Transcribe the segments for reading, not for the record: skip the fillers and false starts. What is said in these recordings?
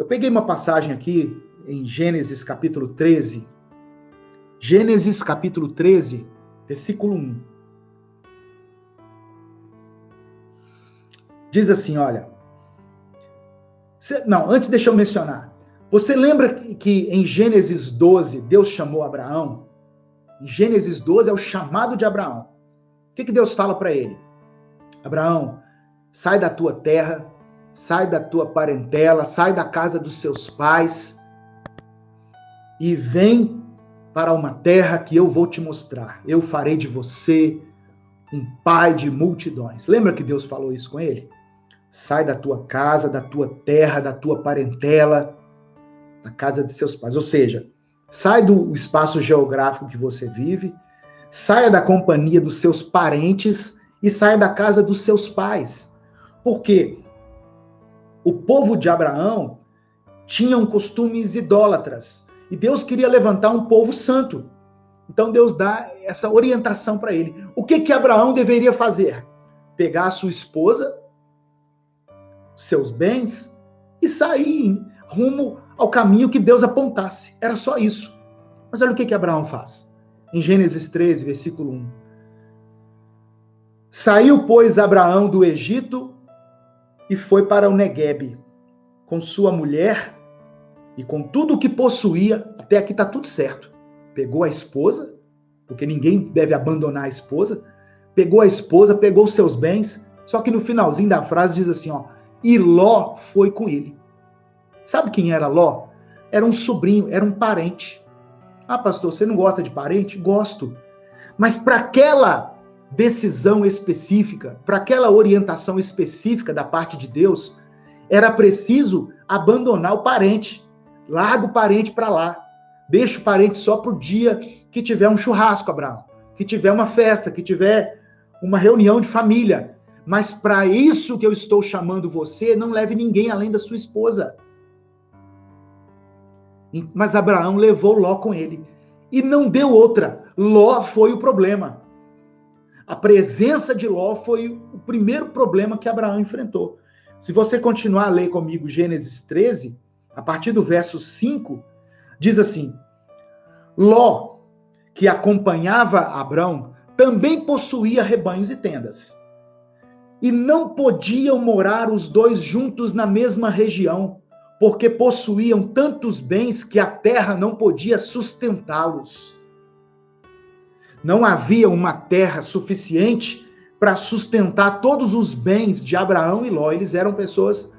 Eu peguei uma passagem aqui em Gênesis capítulo 13. Gênesis capítulo 13, versículo 1. Diz assim, olha. Antes deixa eu mencionar. Você lembra que em Gênesis 12, Deus chamou Abraão? Em Gênesis 12 é o chamado de Abraão. O que Deus fala para ele? Abraão, sai da tua terra, sai da tua parentela, sai da casa dos seus pais e vem para uma terra que eu vou te mostrar. Eu farei de você um pai de multidões. Lembra que Deus falou isso com ele? Sai da tua casa, da tua terra, da tua parentela, da casa de seus pais. Ou seja, sai do espaço geográfico que você vive, saia da companhia dos seus parentes e saia da casa dos seus pais. Porque o povo de Abraão tinham costumes idólatras e Deus queria levantar um povo santo. Então Deus dá essa orientação para ele. O que Abraão deveria fazer? Pegar a sua esposa, seus bens e sair rumo ao caminho que Deus apontasse. Era só isso. Mas olha o que Abraão faz. Em Gênesis 13, versículo 1. Saiu, pois, Abraão do Egito e foi para o Neguebe, com sua mulher e com tudo o que possuía. Até aqui está tudo certo. Pegou a esposa, porque ninguém deve abandonar a esposa. Pegou a esposa, pegou os seus bens. Só que no finalzinho da frase diz assim, ó, e Ló foi com ele. Sabe quem era Ló? Era um sobrinho, era um parente. Ah, pastor, você não gosta de parente? Gosto. Mas para aquela decisão específica, para aquela orientação específica da parte de Deus, era preciso abandonar o parente. Larga o parente para lá. Deixa o parente só para o dia que tiver um churrasco, Abraão. Que tiver uma festa, que tiver uma reunião de família. Mas para isso que eu estou chamando você, não leve ninguém além da sua esposa. Mas Abraão levou Ló com ele. E não deu outra. Ló foi o problema. A presença de Ló foi o primeiro problema que Abraão enfrentou. Se você continuar a ler comigo Gênesis 13, a partir do verso 5, diz assim, Ló, que acompanhava Abrão, também possuía rebanhos e tendas. E não podiam morar os dois juntos na mesma região, porque possuíam tantos bens que a terra não podia sustentá-los. Não havia uma terra suficiente para sustentar todos os bens de Abraão e Ló. Eles eram pessoas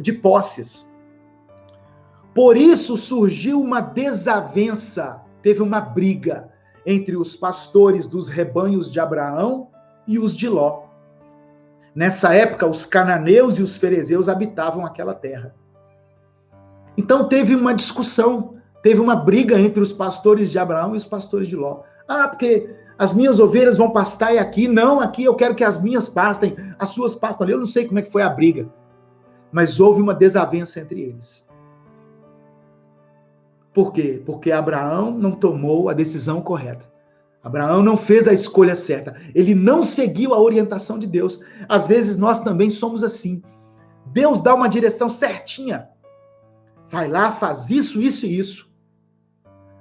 de posses. Por isso surgiu uma desavença, teve uma briga entre os pastores dos rebanhos de Abraão e os de Ló. Nessa época, os cananeus e os ferezeus habitavam aquela terra. Então teve uma discussão, teve uma briga entre os pastores de Abraão e os pastores de Ló. Ah, porque as minhas ovelhas vão pastar e aqui, não, aqui eu quero que as minhas pastem, as suas pastam ali. Eu não sei como é que foi a briga, mas houve uma desavença entre eles. Por quê? Porque Abraão não tomou a decisão correta. Abraão não fez a escolha certa. Ele não seguiu a orientação de Deus. Às vezes nós também somos assim. Deus dá uma direção certinha. Vai lá, faz isso, isso e isso.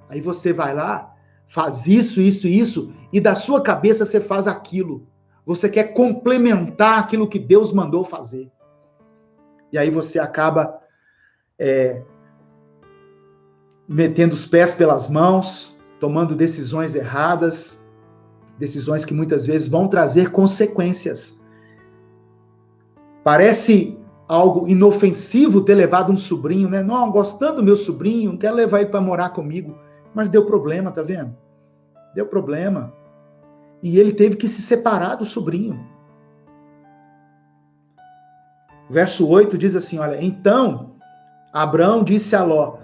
Aí você vai lá, faz isso, isso e isso, e da sua cabeça você faz aquilo. Você quer complementar aquilo que Deus mandou fazer. E aí você acaba metendo os pés pelas mãos, tomando decisões erradas, decisões que muitas vezes vão trazer consequências. Parece algo inofensivo ter levado um sobrinho, né? Não, gostando do meu sobrinho, não quero levar ele para morar comigo. Mas deu problema, tá vendo? Deu problema. E ele teve que se separar do sobrinho. Verso 8 diz assim, olha, então Abrão disse a Ló,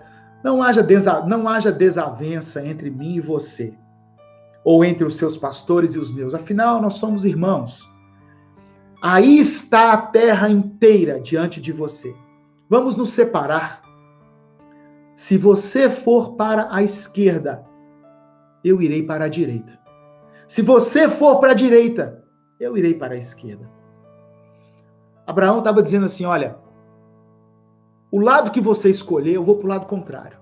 não haja desavença entre mim e você, ou entre os seus pastores e os meus, afinal nós somos irmãos. Aí está a terra inteira diante de você. Vamos nos separar. Se você for para a esquerda, eu irei para a direita. Se você for para a direita, eu irei para a esquerda. Abraão estava dizendo assim, olha, o lado que você escolher, eu vou para o lado contrário.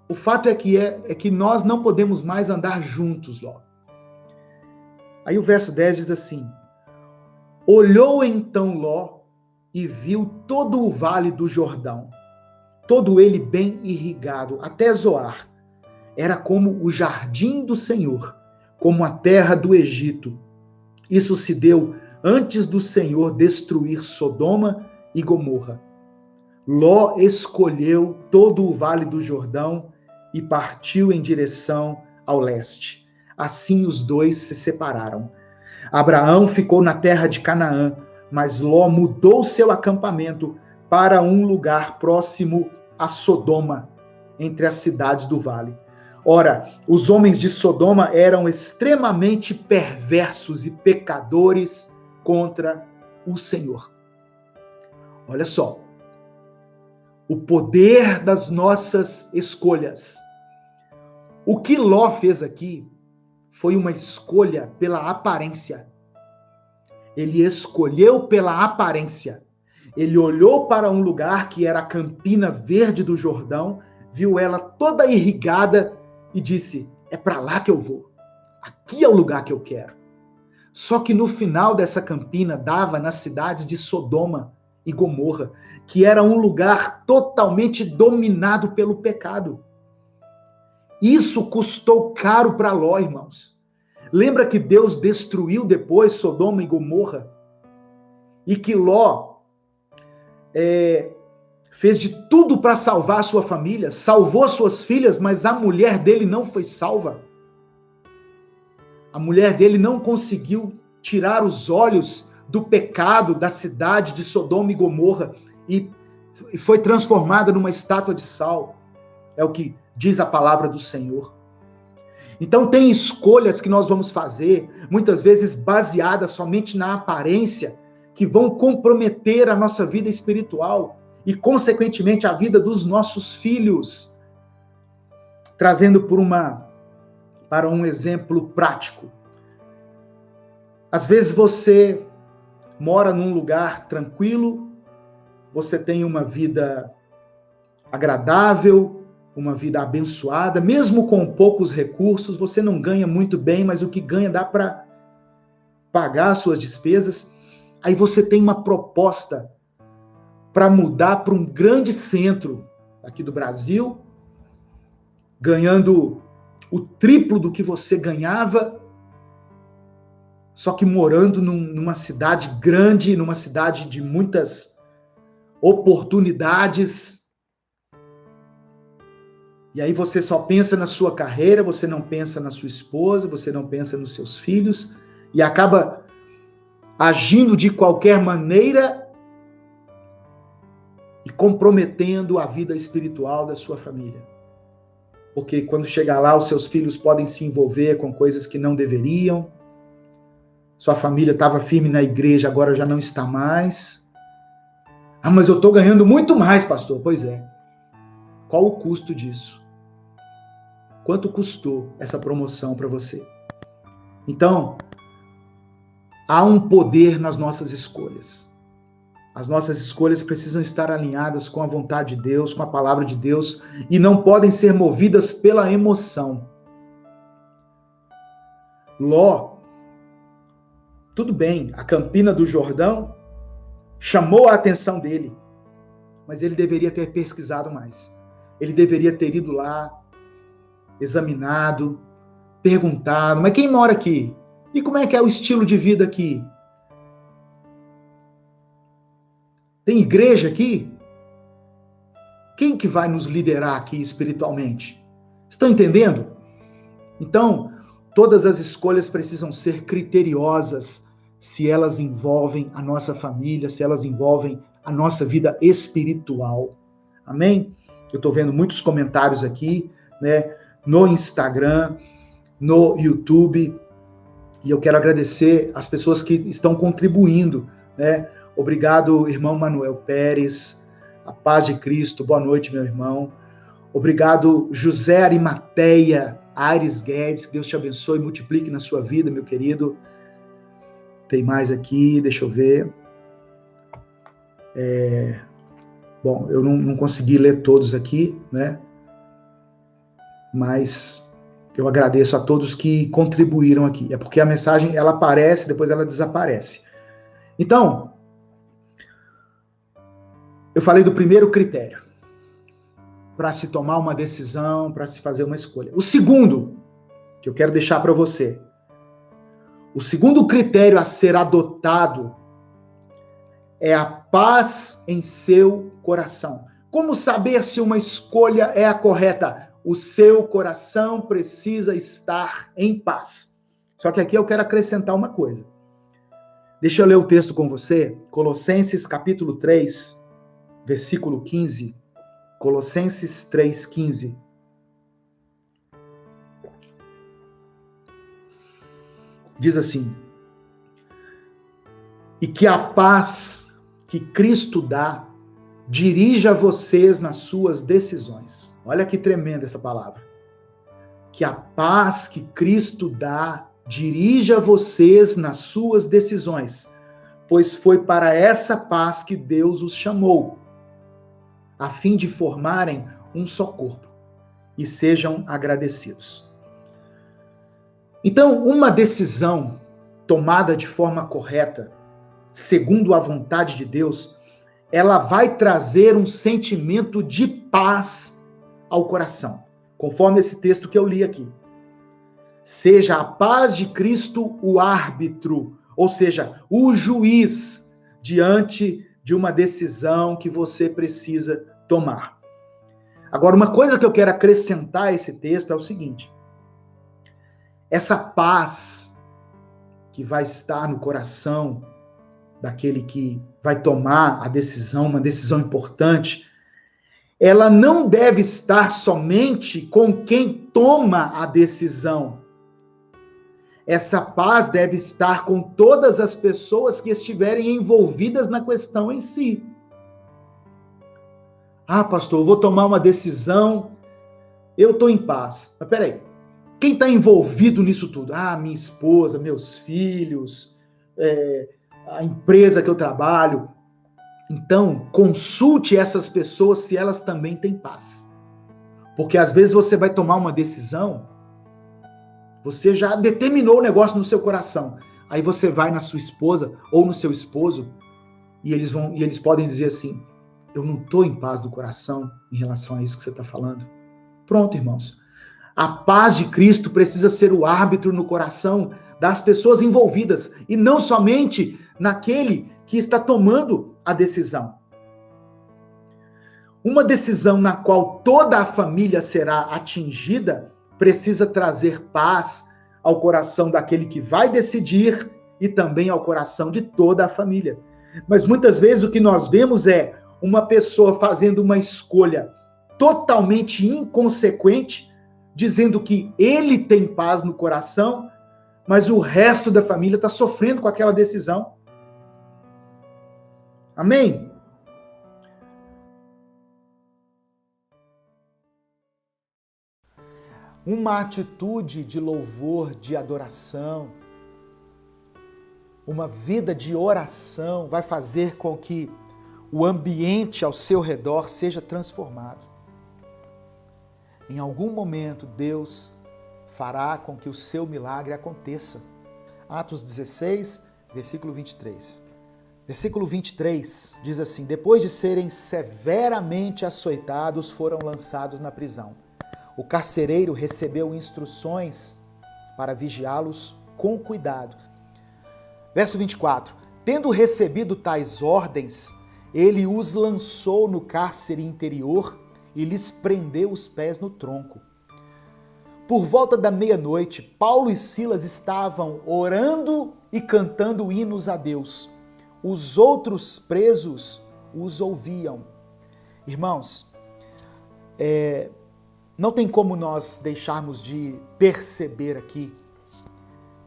O fato é que nós não podemos mais andar juntos, Ló. Aí o verso 10 diz assim: olhou então Ló e viu todo o vale do Jordão, todo ele bem irrigado, até Zoar. Era como o jardim do Senhor, como a terra do Egito. Isso se deu antes do Senhor destruir Sodoma e Gomorra. Ló escolheu todo o vale do Jordão e partiu em direção ao leste. Assim os dois se separaram. Abraão ficou na terra de Canaã, mas Ló mudou seu acampamento para um lugar próximo a Sodoma, entre as cidades do vale. Ora, os homens de Sodoma eram extremamente perversos e pecadores contra o Senhor. Olha só, o poder das nossas escolhas. O que Ló fez aqui foi uma escolha pela aparência. Ele escolheu pela aparência. Ele olhou para um lugar que era a Campina Verde do Jordão, viu ela toda irrigada e disse: é para lá que eu vou. Aqui é o lugar que eu quero. Só que no final dessa campina dava nas cidades de Sodoma e Gomorra, que era um lugar totalmente dominado pelo pecado. Isso custou caro para Ló, irmãos. Lembra que Deus destruiu depois Sodoma e Gomorra? E que Ló fez de tudo para salvar a sua família, salvou suas filhas, mas a mulher dele não foi salva. A mulher dele não conseguiu tirar os olhos do pecado da cidade de Sodoma e Gomorra e foi transformada numa estátua de sal. É o que diz a palavra do Senhor. Então tem escolhas que nós vamos fazer, muitas vezes baseadas somente na aparência, que vão comprometer a nossa vida espiritual e, consequentemente, a vida dos nossos filhos. Trazendo para um exemplo prático. Às vezes você mora num lugar tranquilo, você tem uma vida agradável, uma vida abençoada, mesmo com poucos recursos, você não ganha muito bem, mas o que ganha dá para pagar as suas despesas. Aí você tem uma proposta para mudar para um grande centro aqui do Brasil, ganhando o triplo do que você ganhava, só que morando numa cidade grande, numa cidade de muitas oportunidades. E aí você só pensa na sua carreira, você não pensa na sua esposa, você não pensa nos seus filhos, e acaba agindo de qualquer maneira e comprometendo a vida espiritual da sua família. Porque quando chegar lá, os seus filhos podem se envolver com coisas que não deveriam. Sua família estava firme na igreja, agora já não está mais. Ah, mas eu estou ganhando muito mais, pastor. Pois é. Qual o custo disso? Quanto custou essa promoção para você? Então, há um poder nas nossas escolhas. As nossas escolhas precisam estar alinhadas com a vontade de Deus, com a palavra de Deus, e não podem ser movidas pela emoção. Ló, tudo bem, a Campina do Jordão chamou a atenção dele, mas ele deveria ter pesquisado mais. Ele deveria ter ido lá, examinado, perguntado, mas quem mora aqui? E como é que é o estilo de vida aqui? Tem igreja aqui? Quem que vai nos liderar aqui espiritualmente? Estão entendendo? Então, todas as escolhas precisam ser criteriosas se elas envolvem a nossa família, se elas envolvem a nossa vida espiritual. Amém? Eu estou vendo muitos comentários aqui, né, no Instagram, no YouTube, e eu quero agradecer as pessoas que estão contribuindo, né? Obrigado, irmão Manuel Pérez, a paz de Cristo, boa noite, meu irmão. Obrigado, José Arimateia, Aires Guedes, que Deus te abençoe e multiplique na sua vida, meu querido. Tem mais aqui, deixa eu ver. Bom, eu não consegui ler todos aqui, né? Mas eu agradeço a todos que contribuíram aqui. É porque a mensagem, ela aparece, depois ela desaparece. Então, eu falei do primeiro critério para se tomar uma decisão, para se fazer uma escolha. O segundo, que eu quero deixar para você, o segundo critério a ser adotado é a paz em seu coração. Como saber se uma escolha é a correta? O seu coração precisa estar em paz. Só que aqui eu quero acrescentar uma coisa. Deixa eu ler o texto com você, Colossenses capítulo 3, versículo 15. Colossenses 3,15. Diz assim: e que a paz que Cristo dá dirija vocês nas suas decisões. Olha que tremenda essa palavra. Que a paz que Cristo dá dirija vocês nas suas decisões, pois foi para essa paz que Deus os chamou, a fim de formarem um só corpo, e sejam agradecidos. Então, uma decisão tomada de forma correta, segundo a vontade de Deus, ela vai trazer um sentimento de paz ao coração, conforme esse texto que eu li aqui. Seja a paz de Cristo o árbitro, ou seja, o juiz diante de uma decisão que você precisa tomar. Agora, uma coisa que eu quero acrescentar a esse texto é o seguinte: essa paz que vai estar no coração daquele que vai tomar a decisão, uma decisão importante, ela não deve estar somente com quem toma a decisão. Essa paz deve estar com todas as pessoas que estiverem envolvidas na questão em si. Ah, pastor, eu vou tomar uma decisão, eu estou em paz. Mas peraí, quem está envolvido nisso tudo? Ah, minha esposa, meus filhos, a empresa que eu trabalho. Então, consulte essas pessoas se elas também têm paz. Porque às vezes você vai tomar uma decisão, você já determinou o negócio no seu coração. Aí você vai na sua esposa ou no seu esposo e eles podem dizer assim: eu não estou em paz do coração em relação a isso que você está falando. Pronto, irmãos. A paz de Cristo precisa ser o árbitro no coração das pessoas envolvidas e não somente naquele que está tomando a decisão. Uma decisão na qual toda a família será atingida precisa trazer paz ao coração daquele que vai decidir e também ao coração de toda a família. Mas muitas vezes o que nós vemos é uma pessoa fazendo uma escolha totalmente inconsequente, dizendo que ele tem paz no coração, mas o resto da família está sofrendo com aquela decisão. Amém? Uma atitude de louvor, de adoração, uma vida de oração vai fazer com que o ambiente ao seu redor seja transformado. Em algum momento, Deus fará com que o seu milagre aconteça. Atos 16, versículo 23. Versículo 23 diz assim: depois de serem severamente açoitados, foram lançados na prisão. O carcereiro recebeu instruções para vigiá-los com cuidado. Verso 24. Tendo recebido tais ordens, ele os lançou no cárcere interior e lhes prendeu os pés no tronco. Por volta da meia-noite, Paulo e Silas estavam orando e cantando hinos a Deus. Os outros presos os ouviam. Irmãos, não tem como nós deixarmos de perceber aqui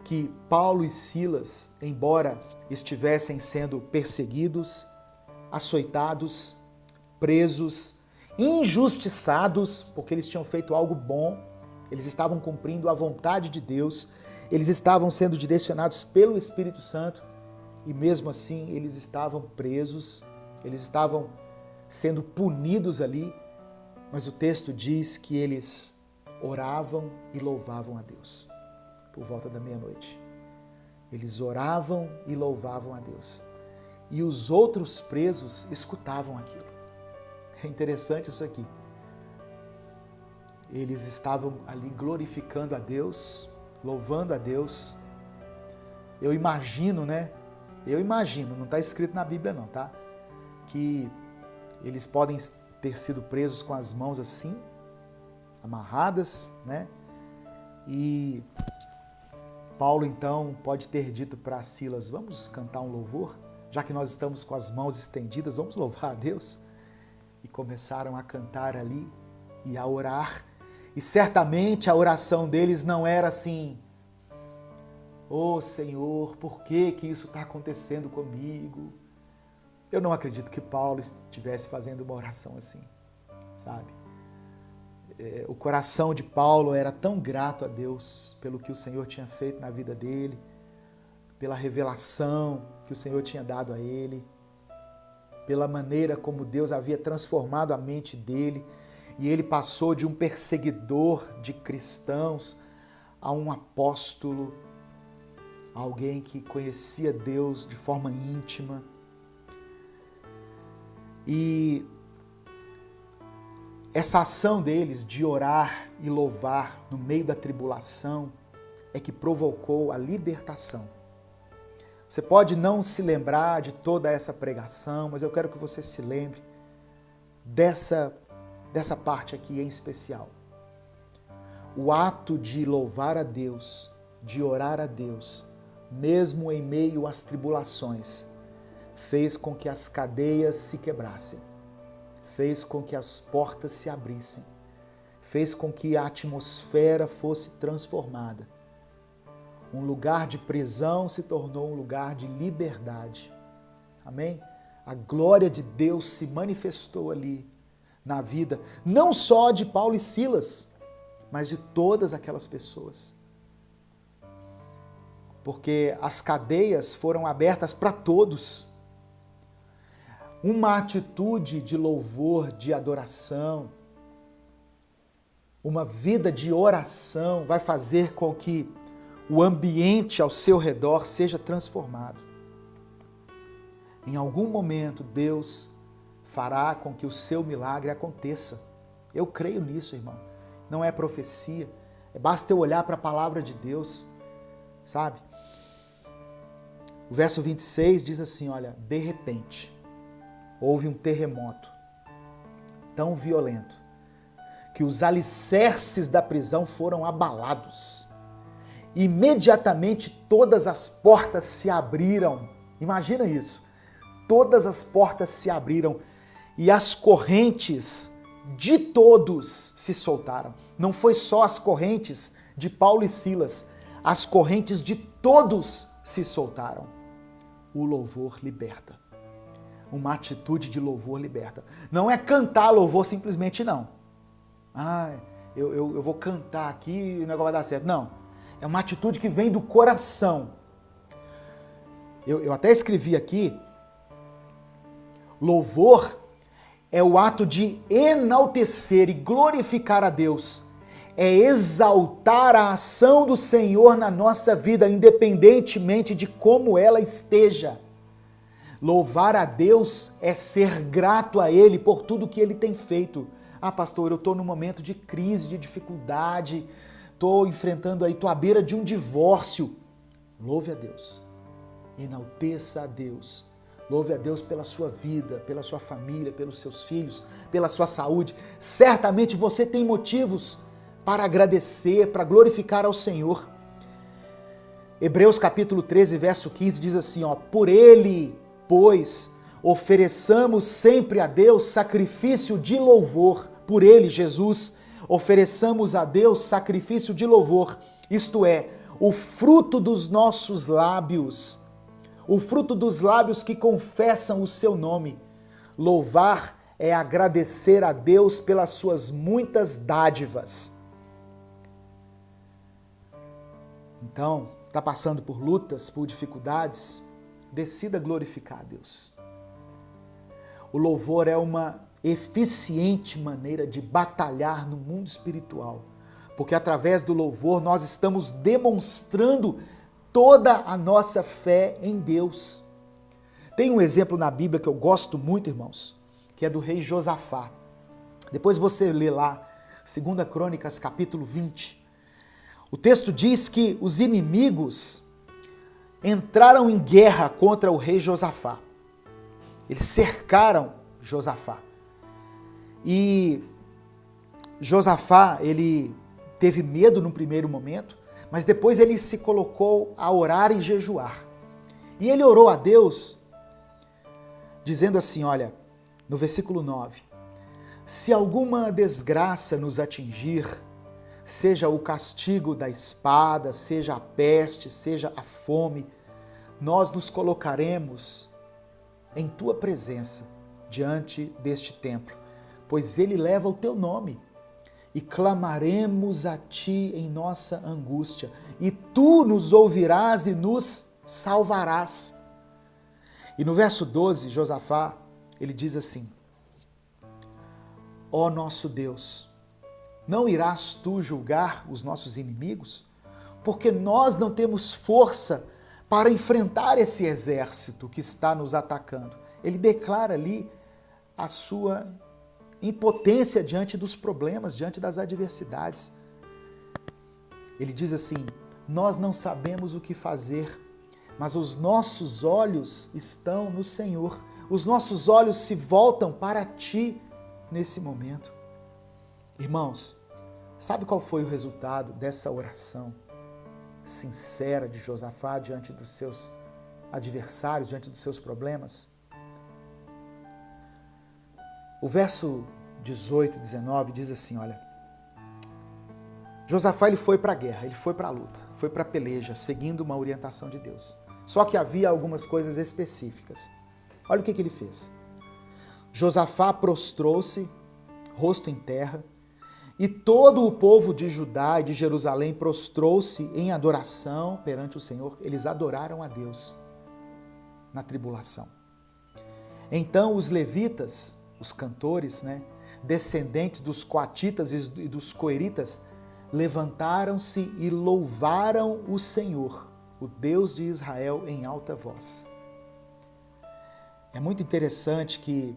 que Paulo e Silas, embora estivessem sendo perseguidos, açoitados, presos, injustiçados, porque eles tinham feito algo bom, eles estavam cumprindo a vontade de Deus, eles estavam sendo direcionados pelo Espírito Santo, e mesmo assim eles estavam presos, eles estavam sendo punidos ali, mas o texto diz que eles oravam e louvavam a Deus por volta da meia-noite. Eles oravam e louvavam a Deus. E os outros presos escutavam aquilo. É interessante isso aqui. Eles estavam ali glorificando a Deus, louvando a Deus. Eu imagino, né? Não está escrito na Bíblia não, tá? Que eles podem ter sido presos com as mãos assim, amarradas, né? E Paulo então pode ter dito para Silas, vamos cantar um louvor? Já que nós estamos com as mãos estendidas, vamos louvar a Deus? E começaram a cantar ali e a orar. E certamente a oração deles não era assim, ô Senhor, por que isso está acontecendo comigo? Eu não acredito que Paulo estivesse fazendo uma oração assim, sabe? O coração de Paulo era tão grato a Deus pelo que o Senhor tinha feito na vida dele, pela revelação que o Senhor tinha dado a ele, pela maneira como Deus havia transformado a mente dele, e ele passou de um perseguidor de cristãos a um apóstolo, alguém que conhecia Deus de forma íntima. E essa ação deles de orar e louvar no meio da tribulação é que provocou a libertação. Você pode não se lembrar de toda essa pregação, mas eu quero que você se lembre dessa parte aqui em especial. O ato de louvar a Deus, de orar a Deus, mesmo em meio às tribulações, fez com que as cadeias se quebrassem, fez com que as portas se abrissem, fez com que a atmosfera fosse transformada. Um lugar de prisão se tornou um lugar de liberdade. Amém? A glória de Deus se manifestou ali na vida, não só de Paulo e Silas, mas de todas aquelas pessoas. Porque as cadeias foram abertas para todos. Uma atitude de louvor, de adoração, uma vida de oração vai fazer com que o ambiente ao seu redor seja transformado. Em algum momento, Deus fará com que o seu milagre aconteça. Eu creio nisso, irmão. Não é profecia. Basta eu olhar para a palavra de Deus, sabe? O verso 26 diz assim, olha, de repente, houve um terremoto tão violento que os alicerces da prisão foram abalados. Imediatamente todas as portas se abriram. Imagina isso. Todas as portas se abriram e as correntes de todos se soltaram. Não foi só as correntes de Paulo e Silas, as correntes de todos se soltaram. O louvor liberta. Uma atitude de louvor liberta. Não é cantar louvor simplesmente, não. Eu vou cantar aqui e o negócio vai dar certo. Não. É uma atitude que vem do coração. Eu até escrevi aqui, louvor é o ato de enaltecer e glorificar a Deus. É exaltar a ação do Senhor na nossa vida, independentemente de como ela esteja. Louvar a Deus é ser grato a Ele por tudo que Ele tem feito. Pastor, eu estou num momento de crise, de dificuldade, estou enfrentando aí, estou à beira de um divórcio. Louve a Deus, enalteça a Deus. Louve a Deus pela sua vida, pela sua família, pelos seus filhos, pela sua saúde. Certamente você tem motivos para agradecer, para glorificar ao Senhor. Hebreus capítulo 13, verso 15 diz assim, por Ele, pois, ofereçamos sempre a Deus sacrifício de louvor. Por Ele, Jesus, ofereçamos a Deus sacrifício de louvor, isto é, o fruto dos nossos lábios, o fruto dos lábios que confessam o seu nome. Louvar é agradecer a Deus pelas suas muitas dádivas. Então, está passando por lutas, por dificuldades, decida glorificar a Deus. O louvor é uma eficiente maneira de batalhar no mundo espiritual, porque através do louvor nós estamos demonstrando toda a nossa fé em Deus. Tem um exemplo na Bíblia que eu gosto muito, irmãos, que é do rei Josafá. Depois você lê lá, 2 Crônicas, capítulo 20. O texto diz que os inimigos entraram em guerra contra o rei Josafá. Eles cercaram Josafá. E Josafá, ele teve medo no primeiro momento, mas depois ele se colocou a orar e jejuar. E ele orou a Deus, dizendo assim, olha, no versículo 9, se alguma desgraça nos atingir, seja o castigo da espada, seja a peste, seja a fome, nós nos colocaremos em tua presença diante deste templo, pois ele leva o teu nome, e clamaremos a ti em nossa angústia, e tu nos ouvirás e nos salvarás. E no verso 12, Josafá, ele diz assim, ó nosso Deus, não irás tu julgar os nossos inimigos? Porque nós não temos força para enfrentar esse exército que está nos atacando. Ele declara ali a sua impotência diante dos problemas, diante das adversidades. Ele diz assim, nós não sabemos o que fazer, mas os nossos olhos estão no Senhor. Os nossos olhos se voltam para ti nesse momento. Irmãos, sabe qual foi o resultado dessa oração sincera de Josafá diante dos seus adversários, diante dos seus problemas? O verso 18 e 19 diz assim, olha, Josafá ele foi para a guerra, ele foi para a luta, foi para a peleja, seguindo uma orientação de Deus. Só que havia algumas coisas específicas. Olha o que ele fez. Josafá prostrou-se, rosto em terra, e todo o povo de Judá e de Jerusalém prostrou-se em adoração perante o Senhor. Eles adoraram a Deus na tribulação. Então os levitas, os cantores, descendentes dos coatitas e dos coeritas, levantaram-se e louvaram o Senhor, o Deus de Israel, em alta voz. É muito interessante que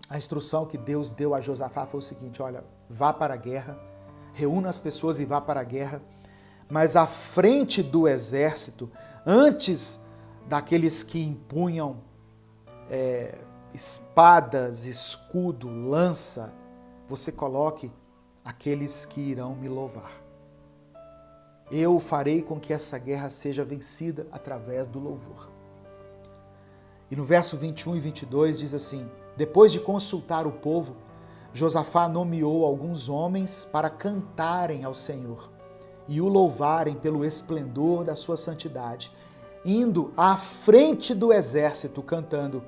a instrução que Deus deu a Josafá foi o seguinte, olha, vá para a guerra, reúna as pessoas e vá para a guerra, mas à frente do exército, antes daqueles que empunham espadas, escudo, lança, você coloque aqueles que irão me louvar. Eu farei com que essa guerra seja vencida através do louvor. E no verso 21 e 22 diz assim, depois de consultar o povo, Josafá nomeou alguns homens para cantarem ao Senhor e o louvarem pelo esplendor da sua santidade, indo à frente do exército cantando,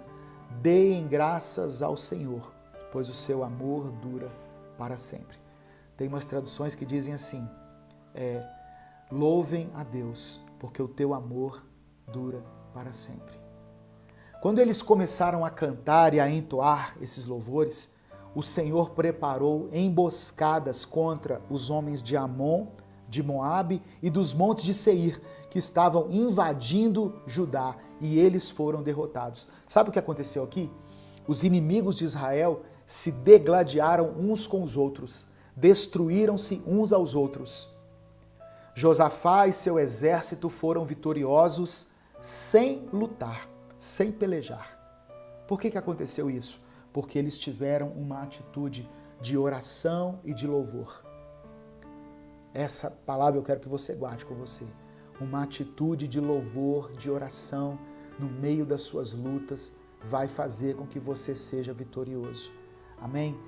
deem graças ao Senhor, pois o seu amor dura para sempre. Tem umas traduções que dizem assim, louvem a Deus, porque o teu amor dura para sempre. Quando eles começaram a cantar e a entoar esses louvores, o Senhor preparou emboscadas contra os homens de Amon, de Moabe e dos montes de Seir, que estavam invadindo Judá, e eles foram derrotados. Sabe o que aconteceu aqui? Os inimigos de Israel se degladiaram uns com os outros, destruíram-se uns aos outros. Josafá e seu exército foram vitoriosos sem lutar, sem pelejar. Por que aconteceu isso? Porque eles tiveram uma atitude de oração e de louvor. Essa palavra eu quero que você guarde com você. Uma atitude de louvor, de oração, no meio das suas lutas, vai fazer com que você seja vitorioso. Amém?